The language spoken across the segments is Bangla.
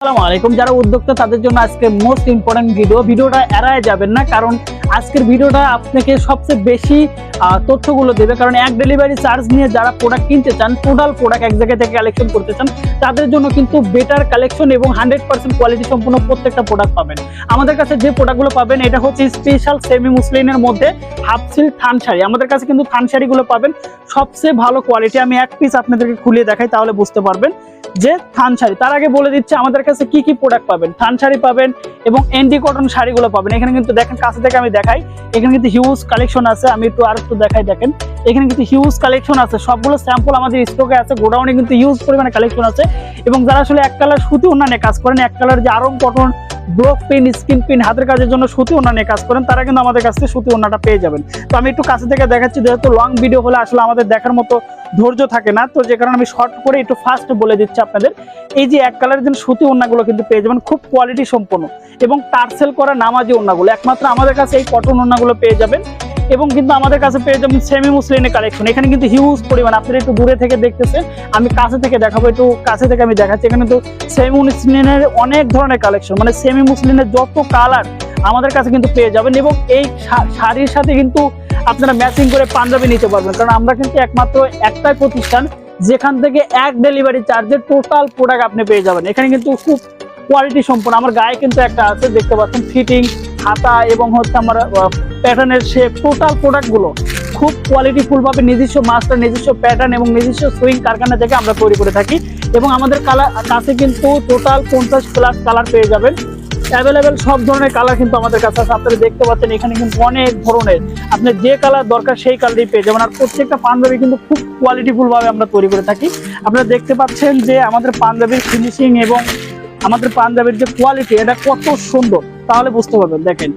আসসালামু আলাইকুম। যারা উদ্যোক্তা তাদের জন্য আজকে মোস্ট ইম্পর্টেন্ট ভিডিওটা এড়ায় যাবেন না, কারণ আজকের ভিডিওটা আপনাকে সবচেয়ে বেশি তথ্যগুলো দেবে। কারণ এক ডেলিভারি চার্জ নিয়ে যারা প্রোডাক্ট কিনতে চান, টোটাল প্রোডাক্ট এক জায়গা থেকে কালেকশন করতে চান, তাদের জন্য কিন্তু বেটার কালেকশন এবং 100% কোয়ালিটি সম্পূর্ণ প্রত্যেকটা প্রোডাক্ট পাবেন। আমাদের কাছে যে প্রোডাক্টগুলো পাবেন এটা হচ্ছে স্পেশাল সেমি মুসলিনের মধ্যে হাফ সিল্ক থান শাড়ি। আমাদের কাছে কিন্তু থান শাড়িগুলো পাবেন সবচেয়ে ভালো কোয়ালিটি। আমি এক পিস আপনাদেরকে খুলে দেখাই, তাহলে বুঝতে পারবেন যে থান শাড়ি। তার আগে বলে দিচ্ছে আমাদের কাছে কি কি প্রোডাক্ট পাবেন। থান শাড়ি পাবেন এবং এন্ডি কটন শাড়িগুলো পাবেন। এখানে কিন্তু দেখেন, কাছে থেকে আমি দেখাই, এখানে কিন্তু হিউজ কালেকশন আছে। আমি একটু দেখাই, দেখেন এখানে কিন্তু হিউজ কালেকশন আছে। সবগুলো স্যাম্পল আমাদের স্টকে আছে, গোডাউনে কিন্তু হিউজ পরিমাণে কালেকশন আছে। এবং যারা আসলে এক কালার সুতি ওড়না নিয়ে কাজ করেন, এক কালার যে Aarong cotton block print, screen print, হাতের কাজের জন্য সুতি ওড়না নিয়ে কাজ করেন, তারা কিন্তু আমাদের কাছ থেকে সুতি ওড়নাটা পেয়ে যাবেন। তো আমি একটু কাছে থেকে দেখাচ্ছি, যেহেতু লং ভিডিও হলে আসলে আমাদের দেখার মতো ধৈর্য থাকে না, তো যে কারণে আমি শর্ট করে একটু ফাস্ট বলে দিচ্ছি আপনাদের। এই যে এক কালারের জন্য সুতি ওড়নাগুলো কিন্তু পেয়ে যাবেন খুব কোয়ালিটি সম্পন্ন এবং টার্সেল করা নামাজি ওড়নাগুলো একমাত্র আমাদের কাছে এই কটন ওড়নাগুলো পেয়ে যাবেন। এবং কিন্তু আমাদের কাছে পেয়ে যাবেন সেমি মুসলিনের কালেকশন। এখানে কিন্তু হিউজ পরিমাণ, আপনারা একটু দূরে থেকে দেখতেছেন, আমি কাছে থেকে দেখাবো, একটু কাছে থেকে আমি দেখাচ্ছি। এখানে কিন্তু সেমি মুসলিনের অনেক ধরনের কালেকশন, মানে সেমি মুসলিনের যত কালার আমাদের কাছে কিন্তু পেয়ে যাবেন। এবং এই শাড়ির সাথে কিন্তু আপনারা ম্যাচিং করে পাঞ্জাবি নিতে পারবেন, কারণ আমরা কিন্তু একমাত্র একটাই প্রতিষ্ঠান যেখান থেকে এক ডেলিভারি চার্জে টোটাল প্রোডাক্ট আপনি পেয়ে যাবেন। এখানে কিন্তু খুব কোয়ালিটি সম্পন্ন। আমার গায়ে কিন্তু একটা আছে, দেখতে পাচ্ছেন, ফিটিং, হাতা এবং হচ্ছে আমার প্যাটার্নের শেপ, টোটাল প্রোডাক্টগুলো খুব কোয়ালিটিফুল ভাবে নিজস্ব মাস্টার, নিজস্ব প্যাটার্ন এবং নিজস্ব সুইং কারখানা থেকে আমরা তৈরি করে থাকি। এবং আমাদের কাছে কিন্তু টোটাল 50+ কালার পেয়ে যাবেন। অ্যাভেলেবেল সব ধরনের কালার কিন্তু আমাদের কাছে আছে। আপনারা দেখতে পাচ্ছেন এখানে কিন্তু অনেক ধরনের, আপনার যে কালার দরকার সেই কালারই পেয়ে যাবেন। আর প্রত্যেকটা পাঞ্জাবি কিন্তু খুব কোয়ালিটিফুল ভাবে আমরা তৈরি করে থাকি। আপনারা দেখতে পাচ্ছেন যে আমাদের পাঞ্জাবির ফিনিশিং এবং আমাদের পাঞ্জাবির যে কোয়ালিটি, এটা কত সুন্দর, তাহলে বুঝতে পারবেন। দেখেন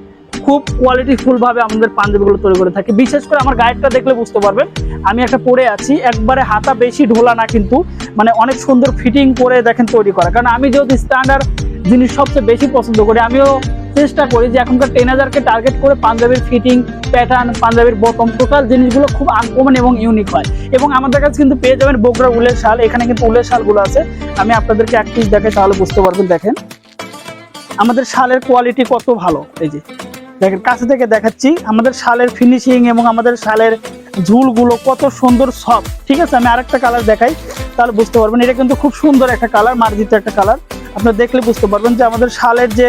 খুব কোয়ালিটিফুল ভাবে আমাদের পাঞ্জাবিগুলো তৈরি করে থাকি। বিশেষ করে আমার গায়েরটা দেখলে বুঝতে পারবেন, আমি একটা পরে আছি, একবারে হাতা বেশি ঢোলা না, কিন্তু মানে অনেক সুন্দর ফিটিং করে দেখেন তৈরি করা। কারণ আমি যেহেতু স্ট্যান্ডার্ড জিনিস সবচেয়ে বেশি পছন্দ করি, আমিও চেষ্টা করি যে এখনকার 10,000-কে টার্গেট করে পাঞ্জাবির ফিটিং, প্যাটার্ন, পাঞ্জাবির বটম, টোটাল জিনিসগুলো খুব আনকমন এবং ইউনিক হয়। এবং আমাদের কাছে কিন্তু পেয়ে যাবেন বগুড়া উলের শাল। এখানে কিন্তু উলের শালগুলো আছে, আমি আপনাদেরকে এক পিস দেখাই, তাহলে বুঝতে পারবেন। দেখেন আমাদের শালের কোয়ালিটি কত ভালো। এই যে দেখেন, কাছে থেকে দেখাচ্ছি, আমাদের শালের ফিনিশিং এবং আমাদের শালের ঝুলগুলো কত সুন্দর সফট। ঠিক আছে, আমি আরেকটা কালার দেখাই, তাহলে বুঝতে পারবেন। এটা কিন্তু খুব সুন্দর একটা কালার, মার্জিত একটা কালার। আপনারা দেখলে বুঝতে পারবেন যে আমাদের শালের যে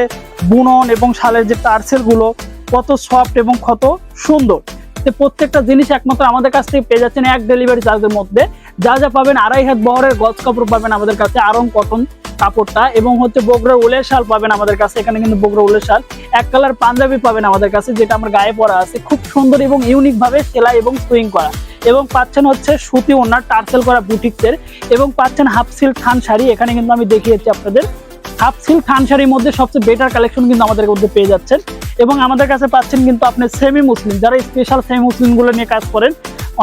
বুনন এবং শালের যে টার্সেল গুলো কত সফট এবং কত সুন্দর। প্রত্যেকটা জিনিস একমাত্র আমাদের কাছ থেকে পেয়ে যাচ্ছেন এক ডেলিভারি চার্জের মধ্যে। যা যা পাবেন, 2.5 হাত বহরের গজ কাপড় পাবেন আমাদের কাছে, আরং কটন কাপড়টা, এবং হচ্ছে বগুড়া উলের শাল পাবেন আমাদের কাছে। এখানে কিন্তু বগুড়া উলের শাল, এক কালার পাঞ্জাবি পাবেন আমাদের কাছে, যেটা আমার গায়ে পরা আছে, খুব সুন্দর এবং ইউনিক ভাবে সেলাই এবং সুইং করা। এবং পাচ্ছেন হচ্ছে সুতি ওড়না টার্সেল করা বুটিক্সের, এবং পাচ্ছেন হাফ সিল্ক থান শাড়ি। এখানে কিন্তু আমি দেখিয়েছি আপনাদের হাফ সিল্ক থান শাড়ির মধ্যে সবচেয়ে বেটার কালেকশন কিন্তু আমাদের মধ্যে পেয়ে যাচ্ছেন। এবং আমাদের কাছে পাচ্ছেন কিন্তু আপনি সেমি মুসলিম, যারা স্পেশাল সেমি মুসলিমগুলো নিয়ে কাজ করেন,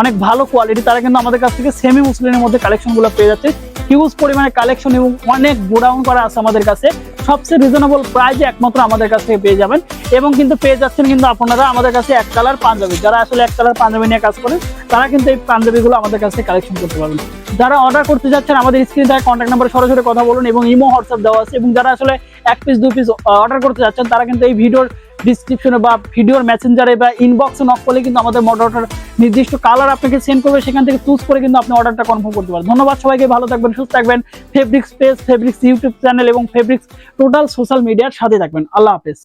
অনেক ভালো কোয়ালিটি, তারা কিন্তু আমাদের কাছ থেকে সেমি মুসলিমের মধ্যে কালেকশনগুলো পেয়ে যাচ্ছে। হিউজ পরিমাণে কালেকশন এবং অনেক গোডাউন করা আছে আমাদের কাছে, সবচেয়ে রিজনেবল প্রাইসে একমাত্র আমাদের কাছ থেকে পেয়ে যাবেন। এবং কিন্তু পেয়ে যাচ্ছেন কিন্তু আপনারা আমাদের কাছে এক কালার পাঞ্জাবি, যারা আসলে এক কালার পাঞ্জাবি নিয়ে কাজ করেন, তারা কিন্তু এই পাঞ্জাবিগুলো আমাদের কাছ থেকে কালেকশন করতে পারবেন। যারা অর্ডার করতে যাচ্ছেন, আমাদের স্ক্রিনে দেওয়া কন্ট্যাক্ট নাম্বারে সরাসরি কথা বলুন, এবং ইমো, হোয়াটসঅ্যাপ দেওয়া আছে। এবং যারা আসলে 1 পিস 2 পিস অর্ডার করতে যাচ্ছেন, তারা কিন্তু এই ভিডিওর ডিসক্রিপশনে বা ভিডিওর মেসেঞ্জারে বা ইনবক্সে নক করলে কিন্তু আমাদের মডারেটর নির্দিষ্ট কালার আপনাকে সেন্ড করবে, সেখান থেকে চুজ করে কিন্তু আপনি অর্ডারটা কনফার্ম করতে পারেন। ধন্যবাদ সবাইকে, ভালো থাকবেন, সুস্থ থাকবেন। Fabrics page, fabrics YouTube channel এবং ফেব্রিক্স টোটাল সোশ্যাল মিডিয়ার সাথে থাকবেন। আল্লাহ হাফেজ।